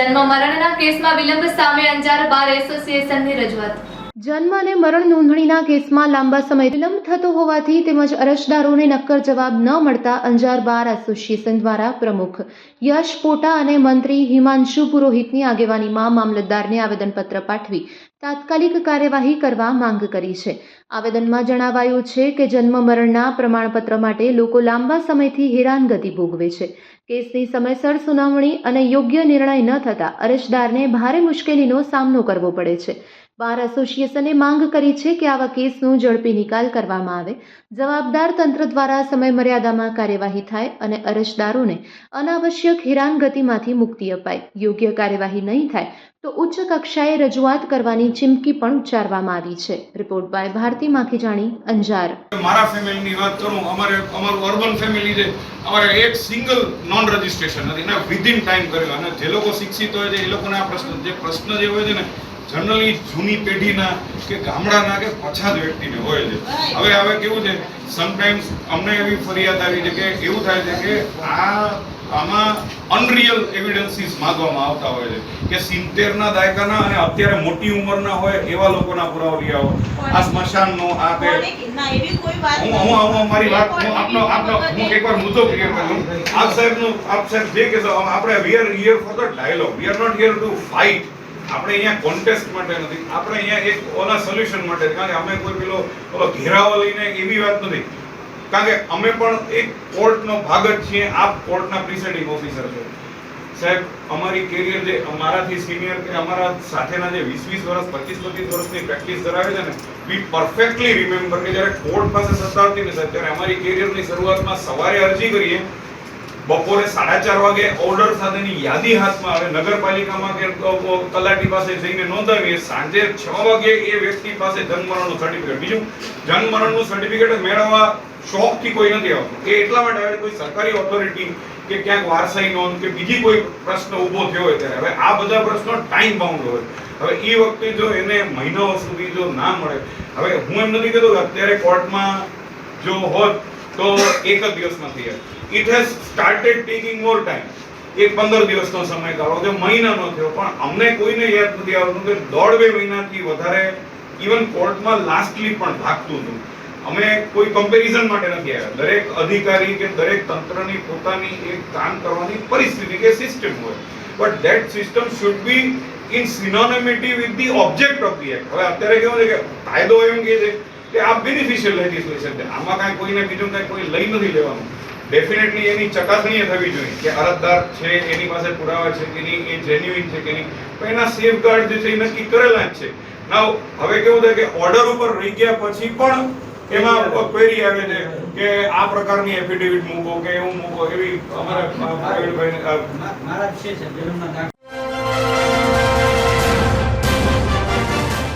જન્મ મરણના કેસમાં વિલંબ સામે અંજાર બાર એસોસિએશનની રજૂઆત. જન્મ અને મરણ નોંધણીના કેસમાં લાંબા સમય વિલંબ થતો હોવાથી તેમજ અરજદારોને નક્કર જવાબ ન મળતા અંજાર બાર એસોસિએશન દ્વારા પ્રમુખ યશ પોટા અને મંત્રી હિમાંશુ પુરોહિતની આગેવાનીમાં મામલતદારને આવેદનપત્ર પાઠવી તાત્કાલિક કાર્યવાહી કરવા માંગ કરી છે. આવેદનમાં જણાવાયું છે કે જન્મ મરણના પ્રમાણપત્ર માટે લોકો લાંબા સમયથી હેરાનગતિ ભોગવે છે. કેસની સમયસર સુનાવણી અને યોગ્ય નિર્ણય ન થતા અરજદારને ભારે મુશ્કેલીનો સામનો કરવો પડે છે. બાર એસોસિએશને માંગ કરી છે કે આવા કેસનો ઝડપી નિકાલ કરવામાં આવે, જવાબદાર તંત્ર દ્વારા સમય મર્યાદામાં કાર્યવાહી થાય અને અરજદારોને અનાવશ્યક હેરાનગતિમાંથી મુક્તિ અપાય. યોગ્ય કાર્યવાહી નહીં થાય તો ઉચ્ચ કક્ષાએ રજૂઆત કરવાની ચીમકી પણ ઉચ્ચારવામાં આવી છે. Report by Bharti Makhijani, Anjar. મારા ફેમિલીની વાત કરું, અમારું અર્બન ફેમિલી છે, અમારે એક સિંગલ નોન રજિસ્ટ્રેશન નથી ને વિધિન ટાઈમ કર્યો. અને જે લોકો શિક્ષિત હોય છે એ લોકોને આ પ્રશ્ન જે હોય છે ને જનરલી જૂની પેઢીના કે ગામડાના કે પછાત વ્યક્તિને હોય છે. હવે કેવું છે, સમટાઈમ્સ અમને એવી ફરિયાદ આવી છે કે એવું થાય છે કે આમાં અનરિયલ એવિડન્સીસ માંગવામાં આવતા હોય છે કે 70ના દાયકાના અને અત્યારે મોટી ઉંમરના હોય એવા લોકોના પુરાવા લઈ આવો. આ સ્મશાનનો આ તે હું મારી વાત હું એકવાર મુદ્દો ક્લિયર કરું. આપ સાહેબ જે કહેશો, આપણે we are here for the dialogue, we are not here to fight. આપણે અહીંયા કોન્ટેસ્ટ માટે નથી, આપણે અહીંયા એક ઓલા સોલ્યુશન માટે, કારણ કે અમે કોઈ પેલો ઘેરાવો લઈને એવી વાત નથી, કારણ કે અમે પણ એક કોર્ટનો ભાગ જ છીએ. આપ કોર્ટના પ્રિસાઇડિંગ ઓફિસર છો સાહેબ. અમારી કેરિયર જે અમારાથી સિનિયર કે અમારા સાથેના જે 20 વર્ષ 25 વર્ષની પ્રેક્ટિસ ધરાવે છે ને, વી પરફેક્ટલી રિમેમ્બર કે જ્યારે કોર્ટ પાસે સત્તા હતી ને સાહેબ, ત્યારે અમારી કેરિયરની શરૂઆતમાં સવારે અરજી કરીએ, બપોરે 4:30 વાગે ઓર્ડર સાથેની યાદી હાથમાં આવે, નગરપાલિકામાં કે તલાટી પાસે જઈને નોંધાવીએ, સાંજે 6 વાગે એ વ્યક્તિ પાસે જન્મમરણનું સર્ટિફિકેટ. બીજું જન્મમરણનું સર્ટિફિકેટ મેળવવા શોખથી કોઈ નથી આવતું, એ એટલા માટે આવે કોઈ સરકારી ઓથોરિટી કે ક્યાંક વારસાઈ નોંધ કે બીજી કોઈ પ્રશ્ન ઊભો થયો હોય ત્યારે. હવે આ બધા પ્રશ્નો ટાઈમ બાઉન્ડ હોય. હવે એ વખતે જો એને મહિનાઓ સુધી જો ના મળે, હવે હું એમ નથી કહેતો કે અત્યારે કોર્ટમાં જો હોત તો એક જ દિવસમાં થઈ જાય. It has started taking more time. એક 15 દિવસનો સમયગાળો થયો, મહિનાનો થયો, પણ અમને કોઈને યાદ નથી આવતું કે 1.5-2 મહિનાથી વધારે ઇવન કોર્ટમાં લાસ્ટલી પણ ભાગતું હતું. અમે કોઈ કમ્પેરિઝન માટે નથી આવ્યા. દરેક અધિકારી કે દરેક તંત્રની પોતાની એક કામ કરવાની પરિસ્થિતિ કે સિસ્ટમ હોય, but that system should be in synonymity with the object of the act. હવે અત્યારે કેવું છે કે કાયદો એમ કહે છે કે આ બેનિફિશિયલ લેજિસ્લેશન છે, આમાં કાંઈ કોઈને બીજું કાંઈ કોઈ લઈ નથી લેવાનું. ડેફિનેટલી એની ચકાસણી થવી જોઈએ કે અરજદાર છે એની પાસે પુરાવા છે કે નહીં, એ જેન્યુઇન છે કે નહીં, તો એના સેફગાર્ડ જે છે એ નક્કી કરેલા જ છે. નાઉ હવે કેવું થાય કે ઓર્ડર ઉપર રહી ગયા પછી પણ એમાં ક્વેરી આવે છે કે આ પ્રકારની એફિડેવિટ મૂકો કે એવું મૂકો, એવી અમારા